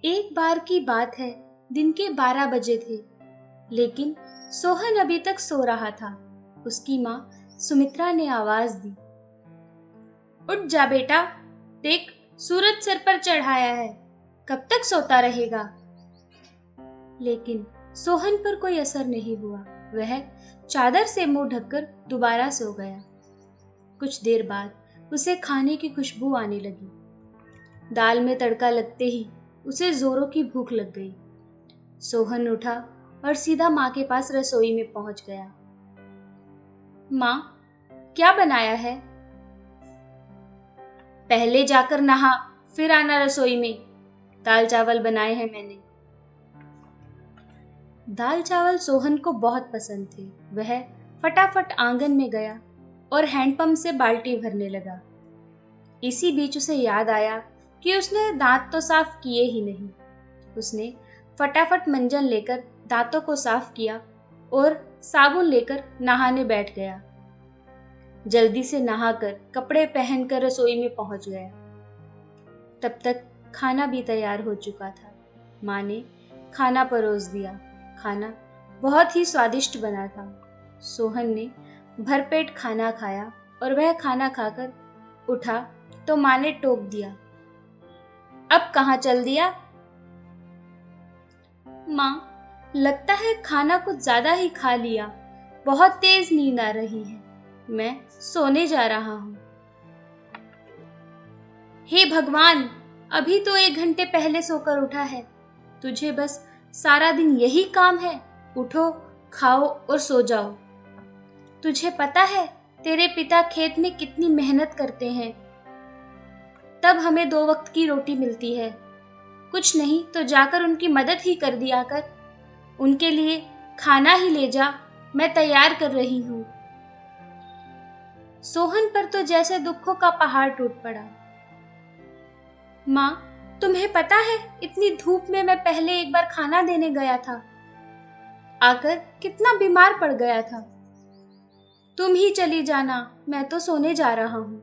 एक बार की बात है, दिन के 12 बजे थे, लेकिन सोहन अभी तक सो रहा था। उसकी माँ सुमित्रा ने आवाज दी, उठ जा बेटा, देख सूरज सिर पर चढ़ाया है, कब तक सोता रहेगा। लेकिन सोहन पर कोई असर नहीं हुआ। वह चादर से मुंह ढककर दोबारा सो गया। कुछ देर बाद उसे खाने की खुशबू आने लगी। दाल में तड़का लगते ही उसे जोरों की भूख लग गई। सोहन उठा और सीधा माँ के पास रसोई में पहुंच गया। माँ, क्या बनाया है? पहले जाकर नहा, फिर आना रसोई में। दाल चावल बनाए हैं मैंने। दाल चावल सोहन को बहुत पसंद थे। वह फटाफट आंगन में गया और हैंडपंप से बाल्टी भरने लगा। इसी बीच उसे याद आया कि उसने दांत तो साफ किए ही नहीं। उसने फटाफट मंजन लेकर दांतों को साफ किया और साबुन लेकर नहाने बैठ गया। जल्दी से नहाकर कपड़े पहनकर रसोई में पहुंच गया। तब तक खाना भी तैयार हो चुका था। माँ ने खाना परोस दिया। खाना बहुत ही स्वादिष्ट बना था। सोहन ने भरपेट खाना खाया और वह खाना खाकर उठा तो माँ ने टोक दिया, अब कहाँ चल दिया? माँ, लगता है खाना कुछ ज्यादा ही खा लिया। बहुत तेज नींद आ रही है। मैं सोने जा रहा हूँ। हे भगवान, अभी तो 1 घंटे पहले सोकर उठा है। तुझे बस सारा दिन यही काम है, उठो, खाओ और सो जाओ। तुझे पता है तेरे पिता खेत में कितनी मेहनत करते हैं, तब हमें 2 वक्त की रोटी मिलती है। कुछ नहीं तो जाकर उनकी मदद ही कर दिया कर। उनके लिए खाना ही ले जा, मैं तैयार कर रही हूँ। सोहन पर तो जैसे दुखों का पहाड़ टूट पड़ा। माँ, तुम्हें पता है इतनी धूप में मैं पहले एक बार खाना देने गया था, आकर कितना बीमार पड़ गया था। तुम ही चली जाना, मैं तो सोने जा रहा हूँ।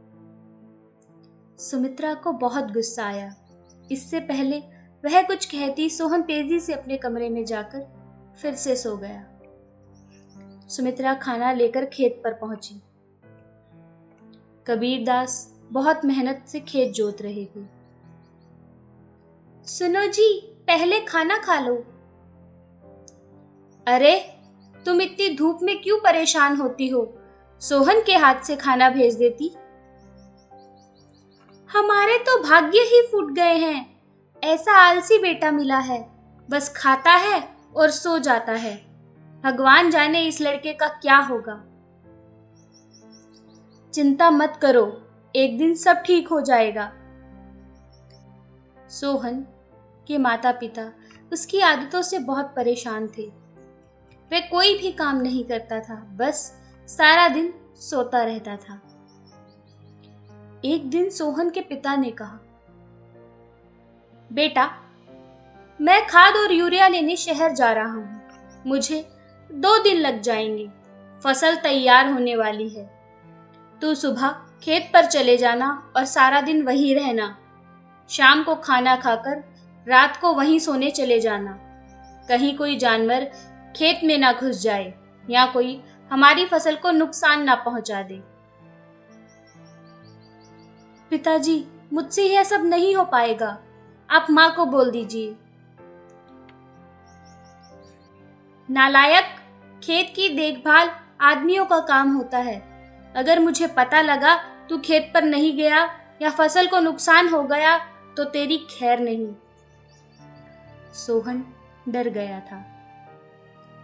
सुमित्रा को बहुत गुस्सा आया। इससे पहले वह कुछ कहती, सोहन तेजी से अपने कमरे में जाकर फिर से सो गया। सुमित्रा खाना लेकर खेत पर पहुंची। कबीरदास बहुत मेहनत से खेत जोत रहे थे। सुनो जी, पहले खाना खा लो। अरे, तुम इतनी धूप में क्यों परेशान होती हो? सोहन के हाथ से खाना भेज देती। हमारे तो भाग्य ही फूट गए हैं। ऐसा आलसी बेटा मिला है, बस खाता है और सो जाता है। भगवान जाने इस लड़के का क्या होगा। चिंता मत करो, एक दिन सब ठीक हो जाएगा। सोहन के माता पिता उसकी आदतों से बहुत परेशान थे। वह कोई भी काम नहीं करता था, बस सारा दिन सोता रहता था। एक दिन सोहन के पिता ने कहा, बेटा, मैं खाद और यूरिया लेने शहर जा रहा हूँ। मुझे 2 दिन लग जाएंगे। फसल तैयार होने वाली है। तू सुबह खेत पर चले जाना और सारा दिन वहीं रहना। शाम को खाना खाकर रात को वहीं सोने चले जाना। कहीं कोई जानवर खेत में ना घुस जाए या कोई हमारी फसल को नुकसान ना पहुंचा दे। पिताजी, मुझसे यह सब नहीं हो पाएगा। आप माँ को बोल दीजिए। नालायक, खेत की देखभाल आदमियों का काम होता है। अगर मुझे पता लगा तू खेत पर नहीं गया या फसल को नुकसान हो गया तो तेरी खैर नहीं। सोहन डर गया था।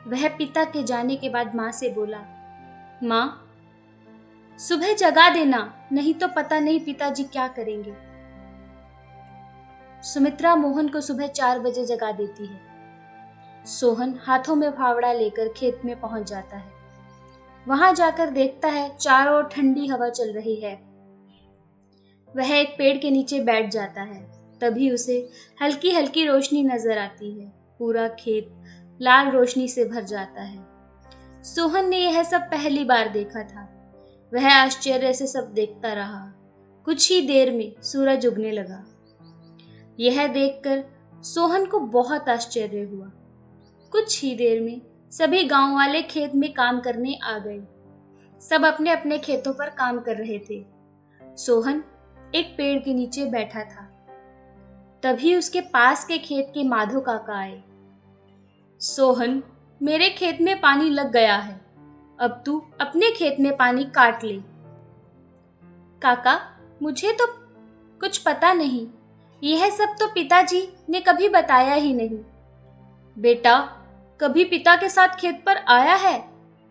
वह पिता के जाने के बाद माँ से बोला, माँ, सुबह जगा देना, नहीं तो पता नहीं पिताजी क्या करेंगे। सुमित्रा मोहन को सुबह 4 बजे जगा देती है। सोहन हाथों में फावड़ा लेकर खेत में पहुंच जाता है। वहां जाकर देखता है चारों ओर ठंडी हवा चल रही है। वह एक पेड़ के नीचे बैठ जाता है। तभी उसे हल्की हल्की रोशनी नजर आती है। पूरा खेत लाल रोशनी से भर जाता है। सोहन ने यह सब पहली बार देखा था। वह आश्चर्य से सब देखता रहा। कुछ ही देर में सूरज उगने लगा। यह देखकर सोहन को बहुत आश्चर्य हुआ। कुछ ही देर में सभी गांव वाले खेत में काम करने आ गए। सब अपने अपने खेतों पर काम कर रहे थे। सोहन एक पेड़ के नीचे बैठा था। तभी उसके पास के खेत के माधो काका आए। सोहन, मेरे खेत में पानी लग गया है, अब तू अपने खेत में पानी काट ले। काका, मुझे तो कुछ पता नहीं, यह सब तो पिताजी ने कभी बताया ही नहीं। बेटा, कभी पिता के साथ खेत पर आया है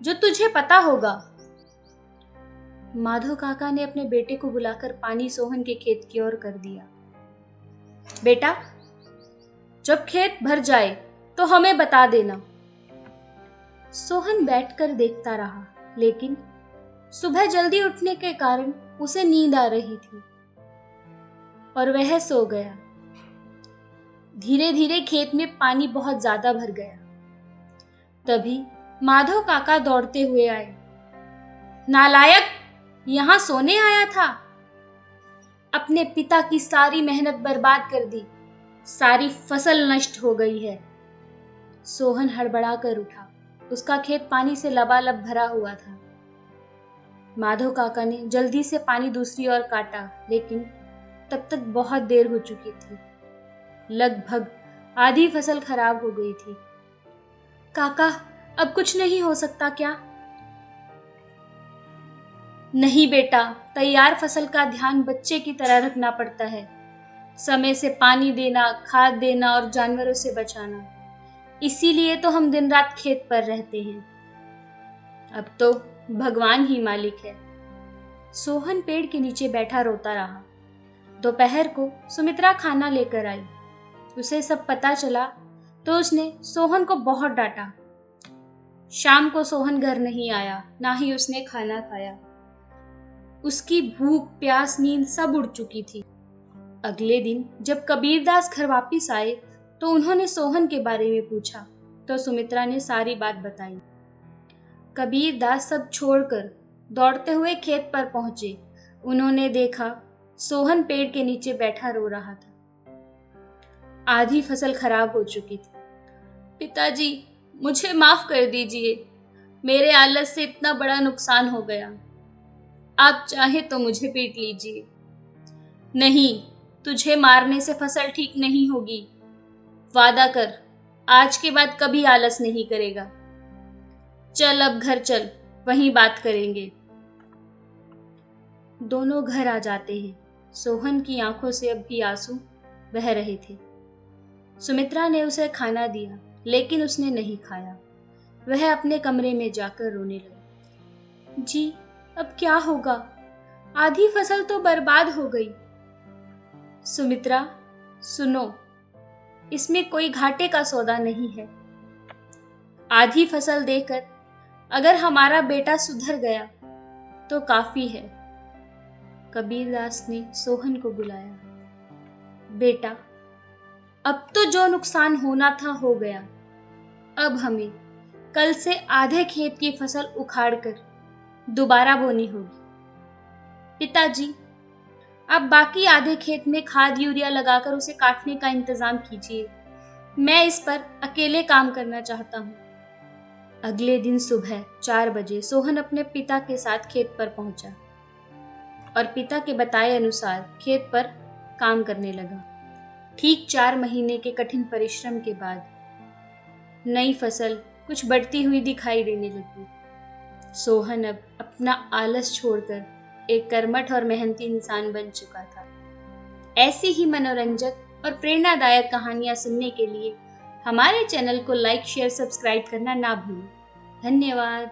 जो तुझे पता होगा। माधव काका ने अपने बेटे को बुलाकर पानी सोहन के खेत की ओर कर दिया। बेटा, जब खेत भर जाए तो हमें बता देना। सोहन बैठकर देखता रहा, लेकिन सुबह जल्दी उठने के कारण उसे नींद आ रही थी और वह सो गया। धीरे धीरे खेत में पानी बहुत ज्यादा भर गया। तभी माधव काका दौड़ते हुए आए। नालायक, यहां सोने आया था? अपने पिता की सारी मेहनत बर्बाद कर दी, सारी फसल नष्ट हो गई है। सोहन हड़बड़ा कर उठा। उसका खेत पानी से लबालब भरा हुआ था। माधव काका ने जल्दी से पानी दूसरी ओर काटा, लेकिन तब तक बहुत देर हो चुकी थी। लगभग आधी फसल खराब हो गई थी। काका, अब कुछ नहीं हो सकता क्या? नहीं बेटा, तैयार फसल का ध्यान बच्चे की तरह रखना पड़ता है। समय से पानी देना, खाद देना और जानवरों से बचाना। इसीलिए तो हम दिन रात खेत पर रहते हैं। अब तो भगवान ही मालिक है। सोहन पेड़ के नीचे बैठा रोता रहा। दोपहर को सुमित्रा खाना लेकर आई। उसे सब पता चला तो उसने सोहन को बहुत डांटा। शाम को सोहन घर नहीं आया, ना ही उसने खाना खाया। उसकी भूख, प्यास, नींद सब उड़ चुकी थी। अगले दिन जब कबीरदास घर वापिस आए तो उन्होंने सोहन के बारे में पूछा तो सुमित्रा ने सारी बात बताई। कबीरदास सब छोड़कर दौड़ते हुए खेत पर पहुंचे। उन्होंने देखा सोहन पेड़ के नीचे बैठा रो रहा था। आधी फसल खराब हो चुकी थी। पिताजी, मुझे माफ कर दीजिए, मेरे आलस से इतना बड़ा नुकसान हो गया। आप चाहे तो मुझे पीट लीजिए। नहीं, तुझे मारने से फसल ठीक नहीं होगी। वादा कर, आज के बाद कभी आलस नहीं करेगा। चल अब घर चल, वहीं बात करेंगे। दोनों घर आ जाते हैं। सोहन की आंखों से अब भी आंसू बह रहे थे। सुमित्रा ने उसे खाना दिया, लेकिन उसने नहीं खाया। वह अपने कमरे में जाकर रोने लगी। जी, अब क्या होगा? आधी फसल तो बर्बाद हो गई। सुमित्रा, सुनो, इसमें कोई घाटे का सौदा नहीं है। आधी फसल देकर अगर हमारा बेटा सुधर गया तो काफी है। कबीरदास ने सोहन को बुलाया। बेटा, अब तो जो नुकसान होना था हो गया। अब हमें कल से आधे खेत की फसल उखाड़कर दोबारा बोनी होगी। पिताजी, आप बाकी आधे खेत में खाद यूरिया लगाकर उसे काटने का इंतजाम कीजिए। मैं इस पर अकेले काम करना चाहता हूँ। अगले दिन सुबह 4 बजे सोहन अपने पिता के साथ खेत पर पहुंचा और पिता के बताए अनुसार खेत पर काम करने लगा। ठीक 4 महीने के कठिन परिश्रम के बाद नई फसल कुछ बढ़ती हुई दिखाई देने लगी। सोहन अब अपना आलस छोड़कर एक कर्मठ और मेहनती इंसान बन चुका था। ऐसी ही मनोरंजक और प्रेरणादायक कहानियां सुनने के लिए हमारे चैनल को लाइक, शेयर, सब्सक्राइब करना ना भूलें। धन्यवाद।